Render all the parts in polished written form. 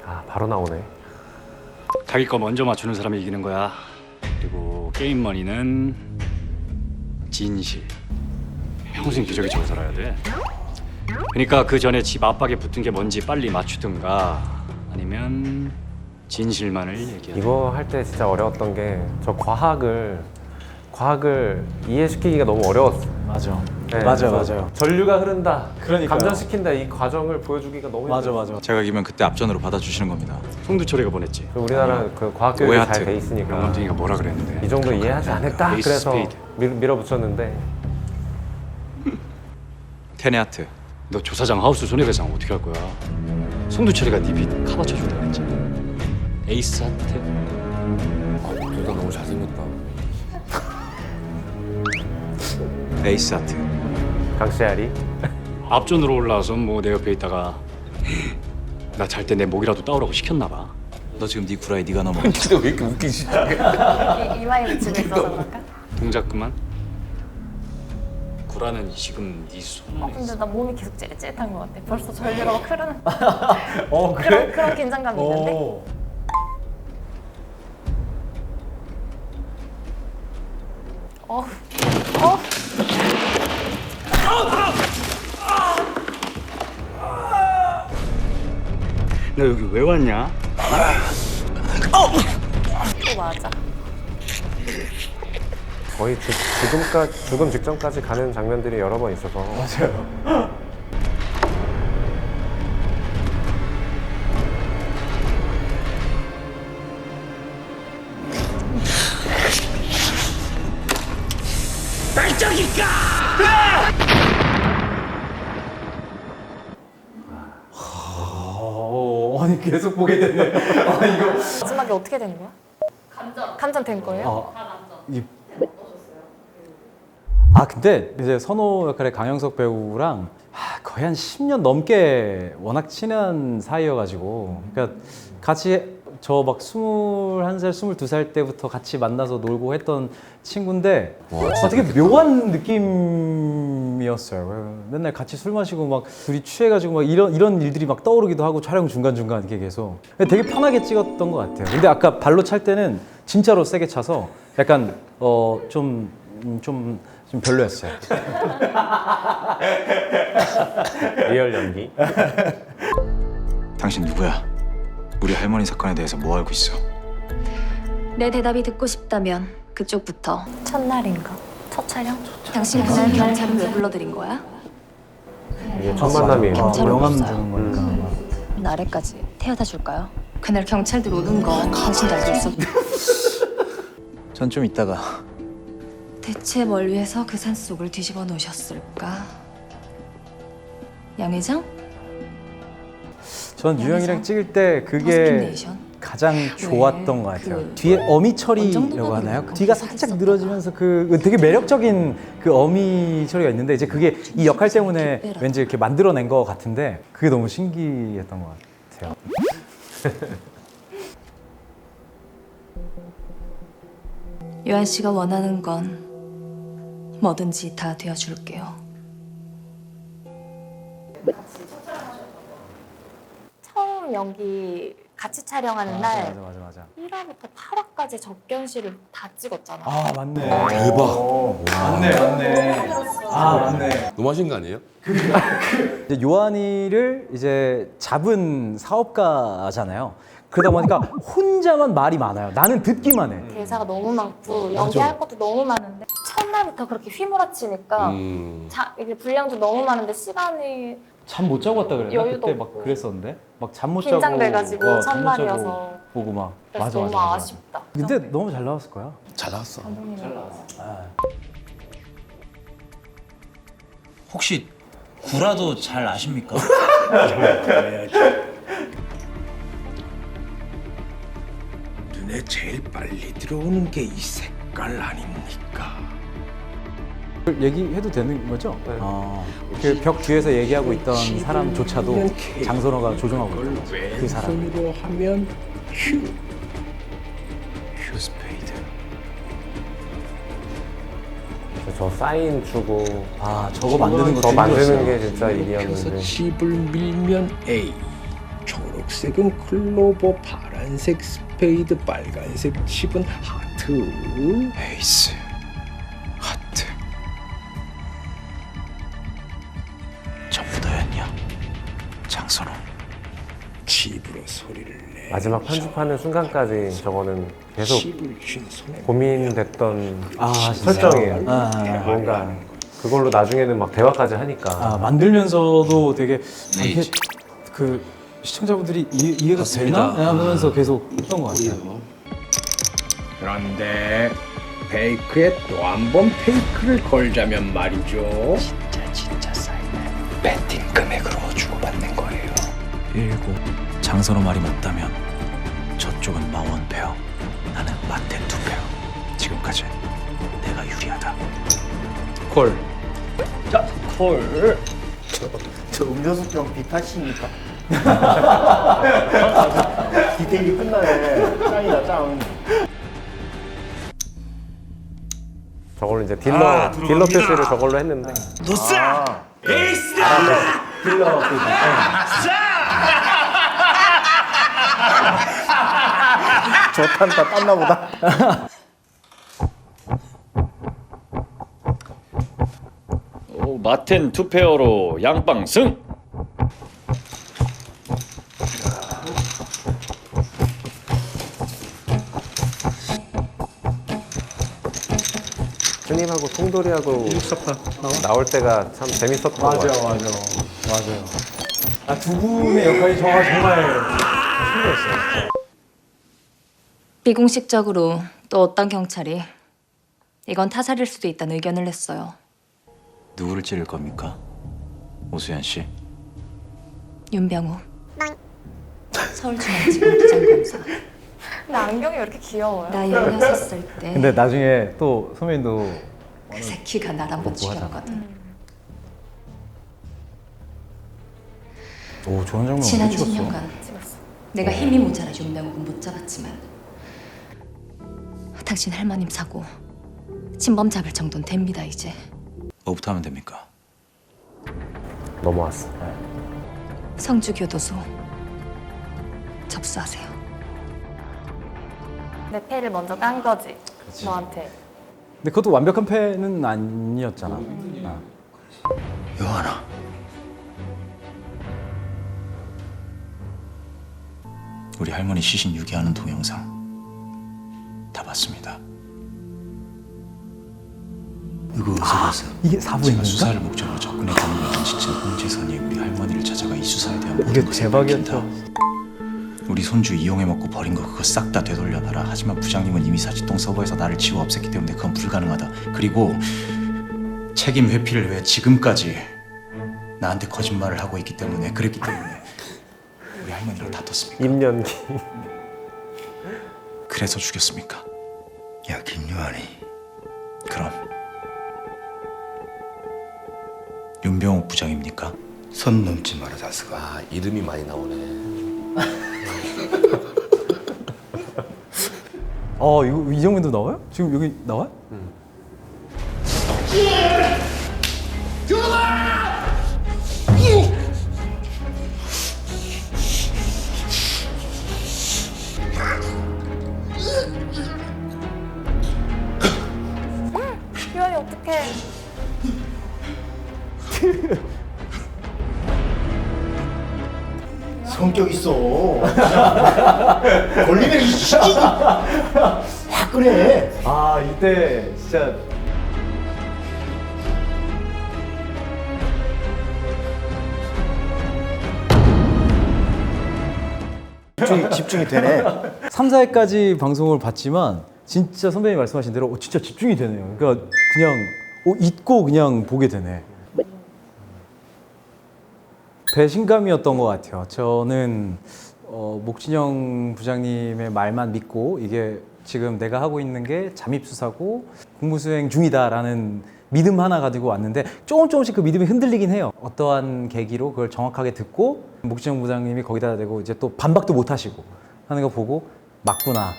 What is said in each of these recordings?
아, 바로 나오네. 자기 거 먼저 맞추는 사람이 이기는 거야. 그리고 게임 머니는 진실. 평생 기저귀처럼 살아야 돼. 그러니까 그 전에 집 압박에 붙은 게 뭔지 빨리 맞추든가 아니면 진실만을 얘기해. 이거 할 때 진짜 어려웠던 게 저 과학을 이해시키기가 너무 어려웠어. 맞아. 네, 맞아요, 그래서 맞아요. 전류가 흐른다, 그러니까요. 감전시킨다, 이 과정을 보여주기가 너무 맞아, 힘들어. 맞아. 제가 이기면 그때 앞전으로 받아주시는 겁니다. 송두철이가 보냈지. 우리나라 그 과학 교육이 오해하트. 잘 돼 있으니까 영원둥이가 뭐라 그랬는데? 이 정도 이해하지 않을까? 에이스 그래서 스페이드. 밀어붙였는데 테네아트. 너 조사장 하우스 손해배상 어떻게 할 거야? 송두철이가 네 빚 커버쳐 준다 그랬지. 에이스 하트. 둘 다 너무 잘생겼다. 에이스 아트. 강시아리. 앞전으로 올라와서 뭐 내 옆에 있다가 나 잘 때 내 목이라도 따오라고 시켰나 봐. 너 지금 네 구라에 네가 넘어. 진짜 왜 이렇게 웃기지? 이마에 붙이고 있어서 그럴까? 동작 그만. 구라는 지금 네 손에 근데 나 몸이 계속 찌릿찌릿한 것 같아. 벌써 전류가 막 흐르는 그래? 그런 긴장감이 있는데. 오. 어, 어, 너 여기 왜 왔냐? 또 맞아. 거의 죽음 직전까지 가는 장면들이 여러 번 있어서 맞아요. 아니 계속 보게 되네. 아 이거. 마지막에 어떻게 된 거야? 감전 된 거예요? 아 근데 이제 선호 역할의 강영석 배우랑 거의 한 10년 넘게 워낙 친한 사이여가지고 그러니까 같이 저 막 21살, 22살 때부터 같이 만나서 놀고 했던 친구인데 되게 묘한 느낌이었어요. 맨날 같이 술 마시고 막 둘이 취해가지고 막 이런 일들이 막 떠오르기도 하고 촬영 중간중간 이렇게 계속 되게 편하게 찍었던 것 같아요. 근데 아까 발로 찰 때는 진짜로 세게 차서 약간 좀 별로였어요. 리얼 연기. 당신 누구야? 우리 할머니 사건에 대해서 뭐 알고 있어? 내 대답이 듣고 싶다면 그쪽부터. 첫날인가? 첫 촬영? 당신 그날 경찰은 왜 불러들인 거야? 이게 첫 만남이에요. 경찰은 명함 없어요. 주는 거니까. 나래까지 태워다 줄까요? 그날 경찰들 오는 거 당신도 알고 있었. 전 좀 이따가. 대체 뭘 위해서 그 산속을 뒤집어 놓으셨을까? 양 회장? 전 유영이랑 찍을 때 그게 퍼스킨네이션? 가장 좋았던 것 같아요. 그 뒤에 어미 처리라고 원정도가 하나요? 그렇게 뒤가 됐었던 살짝 늘어지면서 그 되게 매력적인 그 어미 처리가 있는데 이제 그게 이 역할 때문에 왠지 이렇게 만들어낸 것 같은데 그게 너무 신기했던 것 같아요. 요한 씨가 원하는 건 뭐든지 다 되어줄게요. 처음 연기 같이 촬영하는 날 맞아. 1화부터 8화까지 접견실을 다 찍었잖아. 아 맞네. 대박. 맞네. 아 맞네. 너무 하신 거 아니에요? 이제 요한이를 이제 잡은 사업가잖아요. 그러다 보니까 혼자만 말이 많아요. 나는 듣기만 해. 대사가 너무 많고 연기할 것도 너무 많은데 첫날부터 그렇게 휘몰아치니까 이게 분량도 너무 많은데 시간이 잠 못 자고 왔다 그랬나? 여유도 그때 막 없고. 그랬었는데 막 잠 못 자고 긴장돼가지고 잠못 첫날이어서. 자고 보고 막 그래서 너무 아쉽다. 근데 너무 잘 나왔을 거야. 잘 나왔어. 혹시 구라도 잘 아십니까? 눈에 제일 빨리 들어오는 게 이 색깔 아닙니까? 얘기해도 되는 거죠? 그 벽 뒤에서 얘기하고 있던 사람조차도 장선호가 조종하고 있던 거죠. 그 사람. 왼손으로 하면 휴스페이드. 저 사인 주고 아 저거 만드는 것도 저 만드는 힘들었어요. 게 진짜 그래서 일이었는데 칩을 밀면 A, 초록색은 클로버, 파란색 스페이드, 빨간색 칩은 하트. 에이스, 하트. 전부 다였냐? 장선호. 칩으로 소리를 내. 마지막 편집하는 순간까지 저거는 계속 칩을 쥔 손에 고민됐던 아, 설정이에요. 아, 뭔가 그걸로 나중에는 막 대화까지 하니까 아, 만들면서도 되게 이게 그 시청자분들이 이해가 되나 하면서 계속 했던 것 같아요. 그런데 페이크에 또 한 번 페이크를 걸자면 말이죠. 진짜 사인은 배팅 금액으로 주고받는 거예요. 19. 장선호 말이 맞다면 저쪽은 마원 페어, 나는 마텐 투 페어. 지금까지 내가 유리하다. 콜. 저 음료수병 비타십니까? 디테일이 끝나네. 짱이다 짱. 저걸로 이제 딜러 표시를 저걸로 했는데 좋단다 땄나 보다. 마텐 투페어로 양빵 승! 스님하고 통돌이하고 나올 때가 참 재밌었던 것 같아요. 맞아요. 아, 두 분의 역할이 정말 신기했어요. 비공식적으로 또 어떤 경찰이 이건 타살일 수도 있다는 의견을 냈어요. 누구를 찌를 겁니까? 오수연 씨. 윤병우. 서울중앙지검 부장검사. 근데 안경이 왜 이렇게 귀여워요? 나 16살 때 근데 나중에 또 선배님도 그 새끼가 날 한번 죽였거든. 오 좋은 장면 지난 어디 찍었어? 10년간 내가 힘이 모자라 윤병욱은 못 잡았지만 당신 할머님 사고 진범 잡을 정도는 됩니다 이제. 뭐부터 하면 됩니까? 넘어왔어. 성주교도소 접수하세요. 내 패를 먼저 깐 거지. 너한테. 근데 그것도 완벽한 패는 아니었잖아. 아. 요하나. 우리 할머니 시신 유기하는 동영상 다 봤습니다. 이거 어디서 봤어? 이게 4부인 제가 건가? 수사를 목적으로 접근했다는 것은 진짜 홍재선이 우리 할머니를 찾아가 이 수사에 대한 모든 이게 것을 대박이었죠. 밝힌다. 우리 손주 이용해 먹고 버린 거 그거 싹 다 되돌려놔라. 하지만 부장님은 이미 사지동 서버에서 나를 지워 없앴기 때문에 그건 불가능하다. 그리고 책임 회피를 왜 지금까지 나한테 거짓말을 하고 있기 때문에 그랬기 때문에 우리 할머니랑 다퉜습니까? 입연기. 그래서 죽였습니까? 야 김요한이. 그럼 윤병욱 부장입니까? 선 넘지 마라 자스가. 아 이름이 많이 나오네. 이거 이정민도 나와요? 지금 여기 나와요? 유한이 어떡해. 성격 있어. 걸리면 이 시기 화끈해. 아 이때 진짜 집중이 되네. 3, 4회까지 방송을 봤지만 진짜 선배님이 말씀하신 대로 진짜 집중이 되네요. 그러니까 그냥 잊고 그냥 보게 되네. 배신감이었던 것 같아요. 저는 목진영 부장님의 말만 믿고 이게 지금 내가 하고 있는 게 잠입수사고 공무수행 중이다라는 믿음 하나 가지고 왔는데 조금씩 그 믿음이 흔들리긴 해요. 어떠한 계기로 그걸 정확하게 듣고 목진영 부장님이 거기다 대고 이제 또 반박도 못 하시고 하는 거 보고 맞구나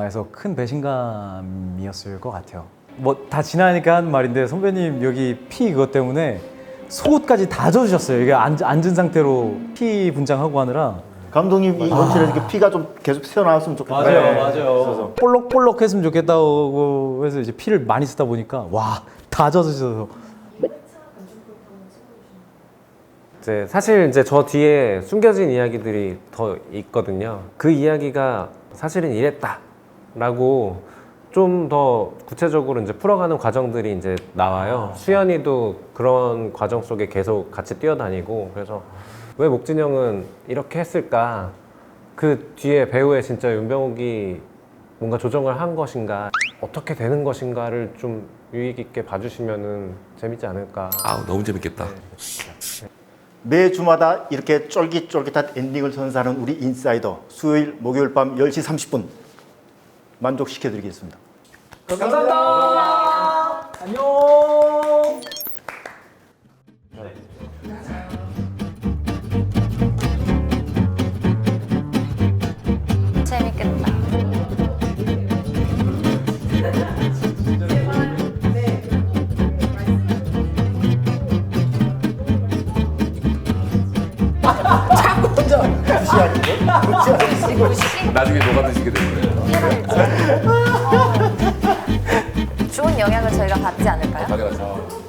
해서 큰 배신감이었을 것 같아요. 뭐 다 지나니까 한 말인데 선배님 여기 피 그것 때문에 속옷까지 다 젖으셨어요. 이게 앉은 상태로 피 분장하고 하느라. 감독님 이 원치를 이렇게 피가 좀 계속 새어나왔으면 좋겠다. 맞아요. 볼록볼록 했으면 좋겠다고 해서 이제 피를 많이 쓰다 보니까 와, 다 젖으셔서. 이제 사실 이제 저 뒤에 숨겨진 이야기들이 더 있거든요. 그 이야기가 사실은 이랬다라고 좀 더 구체적으로 이제 풀어가는 과정들이 이제 나와요. 수연이도 그런 과정 속에 계속 같이 뛰어다니고, 그래서 왜 목진형은 이렇게 했을까? 그 뒤에 배우의 진짜 윤병욱이 뭔가 조정을 한 것인가, 어떻게 되는 것인가를 좀 유익 있게 봐주시면은 재밌지 않을까. 아, 너무 재밌겠다. 매 주마다 이렇게 쫄깃쫄깃한 엔딩을 선사하는 우리 인사이더 수요일 목요일 밤 10시 30분 만족시켜드리겠습니다. 감사합니다. 안녕. 재밌겠다. 나중에 녹아 드시게 되는 거예요. 좋은 영향을 저희가 받지 않을까요? 당연하죠.